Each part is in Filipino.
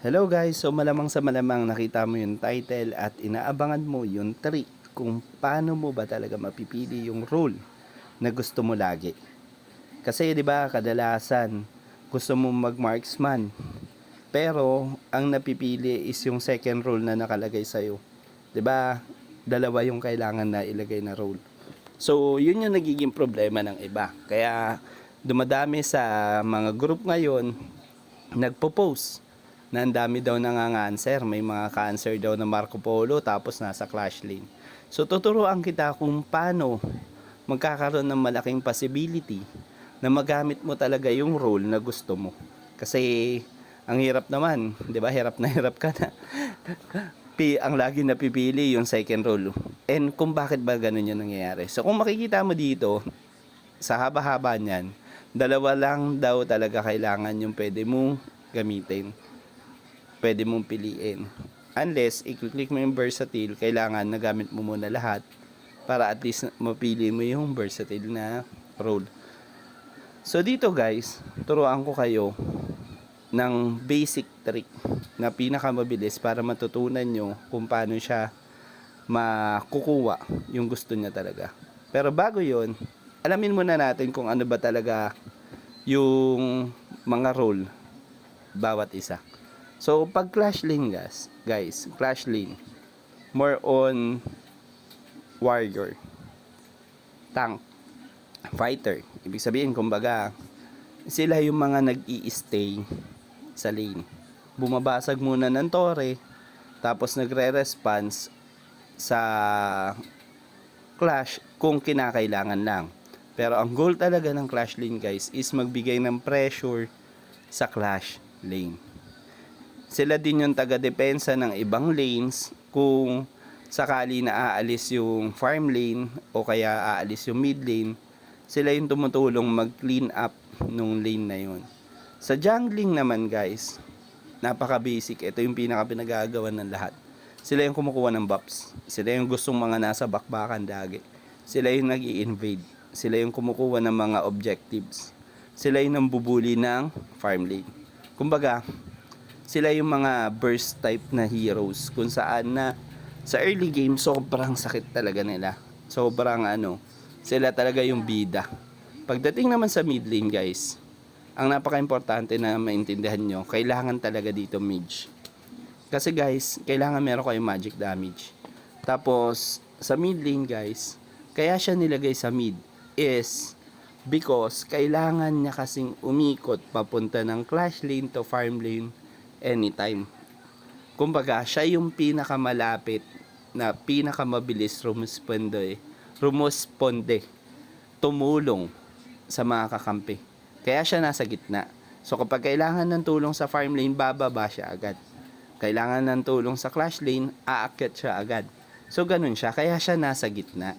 Hello guys, so malamang sa malamang nakita mo yung title at inaabangan mo yung trick kung paano mo ba talaga mapipili yung role na gusto mo lagi. Kasi 'di ba, kadalasan gusto mo mag-marksman, pero ang napipili is yung second role na nakalagay sa 'Di ba? Dalawa yung kailangan na ilagay na role. So, yun yung nagiging problema ng iba. Kaya dumadami sa mga group ngayon nagpo-post na ang dami daw nanganganswer. May mga cancer daw na Marco Polo tapos nasa Clash Lane. So tuturuan kita kung paano magkakaroon ng malaking possibility na magamit mo talaga yung role na gusto mo. Kasi ang hirap naman, 'di ba? Hirap na hirap ka na. Ang lagi napipili yung second role. And kung bakit ba ganun yung nangyayari. So kung makikita mo dito, sa haba-haba niyan, dalawa lang daw talaga kailangan yung pwede mong gamitin. Pwede mong piliin. Unless, i-click mo yung versatile, kailangan nagamit mo muna lahat para at least mapili mo yung versatile na role. So dito guys, turuan ko kayo ng basic trick na pinakamabilis para matutunan nyo kung paano siya makukuha yung gusto niya talaga. Pero bago yon, alamin muna natin kung ano ba talaga yung mga role bawat isa. So pag Clash Lane guys, Clash Lane more on warrior, tank, fighter. Ibig sabihin, kumbaga, sila yung mga nag-i-stay sa lane. Bumabasag muna ng tore, tapos nagre-response sa clash kung kinakailangan lang. Pero ang goal talaga ng Clash Lane guys is magbigay ng pressure sa Clash Lane. Sila din yung taga-depensa ng ibang lanes kung sakali na aalis yung farm lane o kaya aalis yung mid lane. Sila yung tumutulong mag-clean up nung lane na yun. Sa jungling naman guys, napaka-basic. Ito yung pinaka-pinagagawa ng lahat. Sila yung kumukuha ng buffs. Sila yung gustong mga nasa bakbakan lagi. Sila yung nag-i-invade. Sila yung kumukuha ng mga objectives. Sila yung nambubuli ng farm lane. Kumbaga, sila yung mga burst type na heroes kung saan na sa early game sobrang sakit talaga nila. Sobrang sila talaga yung bida. Pagdating naman sa mid lane guys, ang napaka-importante na maintindihan nyo, kailangan talaga dito mage. Kasi guys, kailangan meron kayong magic damage. Tapos, sa mid lane guys, kaya siya nilagay sa mid is because kailangan niya kasing umikot papunta ng Clash Lane to farm lane anytime. Kumbaga, siya yung pinakamalapit na pinakamabilis rumusponde, tumulong sa mga kakampi. Kaya siya nasa gitna. So kapag kailangan ng tulong sa farm lane, bababa siya agad. Kailangan ng tulong sa Clash Lane, aakyat siya agad. So ganun siya, kaya siya nasa gitna.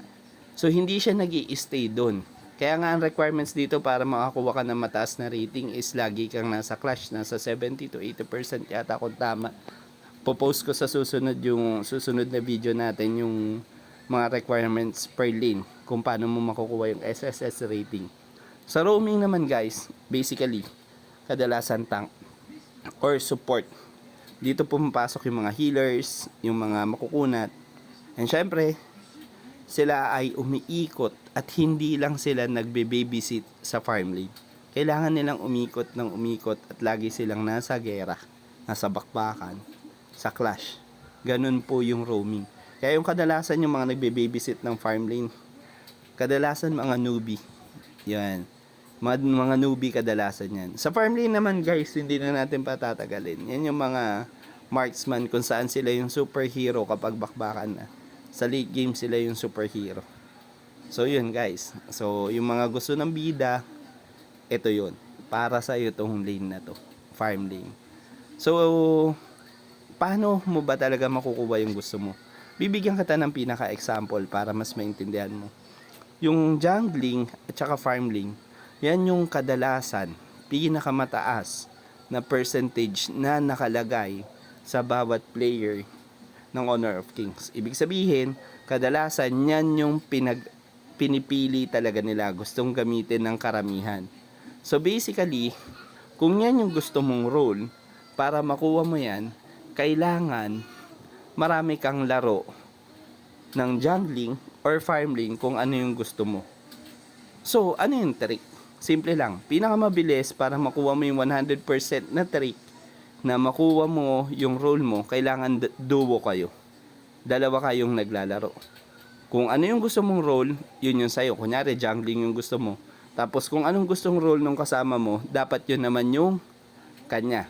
So hindi siya nag-i-stay doon. Kaya nga ang requirements dito para makakuha ka ng mataas na rating is lagi kang nasa Clash, nasa 70 to 80% yata kung tama. Popost ko sa susunod na video natin yung mga requirements per lane kung paano mo makukuha yung SSS rating. Sa roaming naman guys, basically, kadalasan tank or support. Dito pumapasok yung mga healers, yung mga makukunat. And syempre, sila ay umiikot at hindi lang sila nagbe-babysit sa farm lane. Kailangan nilang umikot ng umikot at lagi silang nasa gera, nasa bakbakan, sa clash. Ganun po yung roaming. Kaya yung kadalasan yung mga nagbe-babysit ng farm lane, kadalasan mga newbie. Yan. Mga newbie kadalasan yan. Sa farm lane naman guys, hindi na natin patatagalin. Yan yung mga marksman kung saan sila yung superhero kapag bakbakan na. Sa late game sila yung superhero. So yun guys. So yung mga gusto ng bida, ito yun. Para sa iyo tong lane na to. Farm lane. So paano mo ba talaga makukuha yung gusto mo? Bibigyan kita ng pinaka-example para mas maintindihan mo. Yung jungling at saka farm lane, yan yung kadalasan, pinakamataas na percentage na nakalagay sa bawat player ng Honor of Kings. Ibig sabihin, kadalasan yan yung pinipili talaga nila, gustong gamitin ng karamihan. So basically, kung yan yung gusto mong role, para makuha mo yan, kailangan marami kang laro ng jungling or farming kung ano yung gusto mo. So, ano yung trick? Simple lang. Pinakamabilis para makuha mo yung 100% na trick na makuha mo yung role mo, kailangan duo kayo. Dalawa kayong naglalaro. Kung ano yung gusto mong role, yun yung sa'yo. Kunyari, jungling yung gusto mo. Tapos kung anong gustong role nung kasama mo, dapat yun naman yung kanya.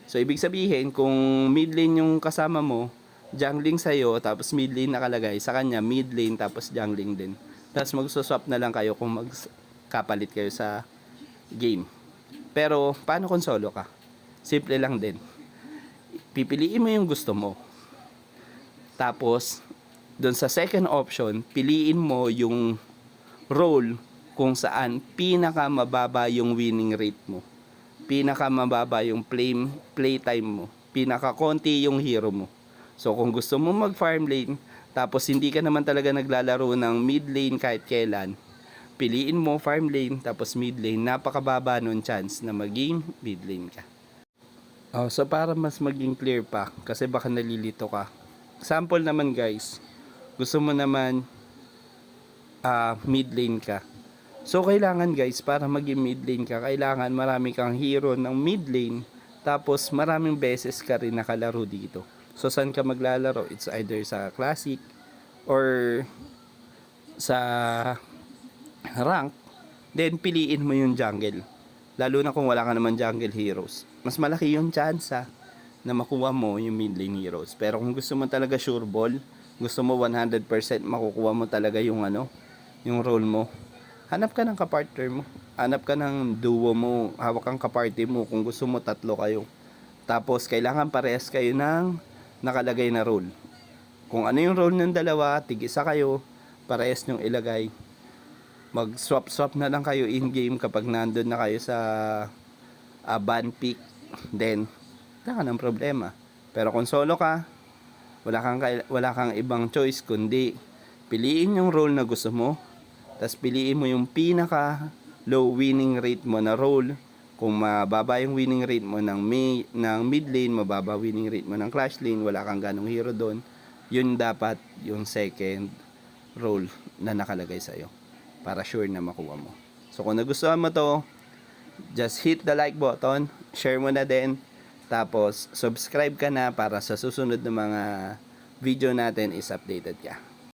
So, ibig sabihin, kung mid lane yung kasama mo, jungling sa'yo, tapos mid lane nakalagay, sa kanya mid lane, tapos jungling din. Tapos magsuswap na lang kayo kung magkapalit kayo sa game. Pero, paano kung solo ka? Simple lang din. Pipiliin mo yung gusto mo. Tapos, doon sa second option, piliin mo yung role kung saan pinaka mababa yung winning rate mo. Pinaka mababa yung playtime mo. Pinaka konti yung hero mo. So kung gusto mo mag farm lane, tapos hindi ka naman talaga naglalaro ng mid lane kahit kailan, piliin mo farm lane tapos mid lane, napakababa nun chance na maging mid lane ka. So para mas maging clear pa, kasi baka nalilito ka. Sample naman guys, gusto mo naman mid lane ka. So kailangan guys, para maging mid lane ka, kailangan marami kang hero ng mid lane, tapos maraming beses ka rin nakalaro dito. So saan ka maglalaro? It's either sa classic or sa rank. Then piliin mo yung jungle. Lalo na kung wala ka naman jungle heroes. Mas malaki yung chance na makuha mo yung mid lane heroes. Pero kung gusto mo talaga sure ball, gusto mo 100% makukuha mo talaga yung yung role mo, hanap ka ng kapartner mo. Hanap ka ng duo mo. Hawak kang kaparty mo. Kung gusto mo, 3 kayo. Tapos, kailangan parehas kayo ng nakalagay na role. Kung ano yung role ng dalawa, tig-isa kayo, parehas nyong ilagay. Mag-swap-swap na lang kayo in-game kapag nandun na kayo sa ban pick. Then, wala ka ng problema. Pero kung solo ka, wala kang ibang choice kundi piliin yung role na gusto mo. Tapos piliin mo yung pinaka low winning rate mo na role. Kung mababa yung winning rate mo ng mid lane, mababa winning rate mo ng clash lane, wala kang ganong hero doon, yun dapat yung second role na nakalagay sa'yo para sure na makuha mo. So kung nagustuhan mo to, just hit the like button, share mo na din, tapos subscribe ka na para sa susunod na mga video natin is updated ka.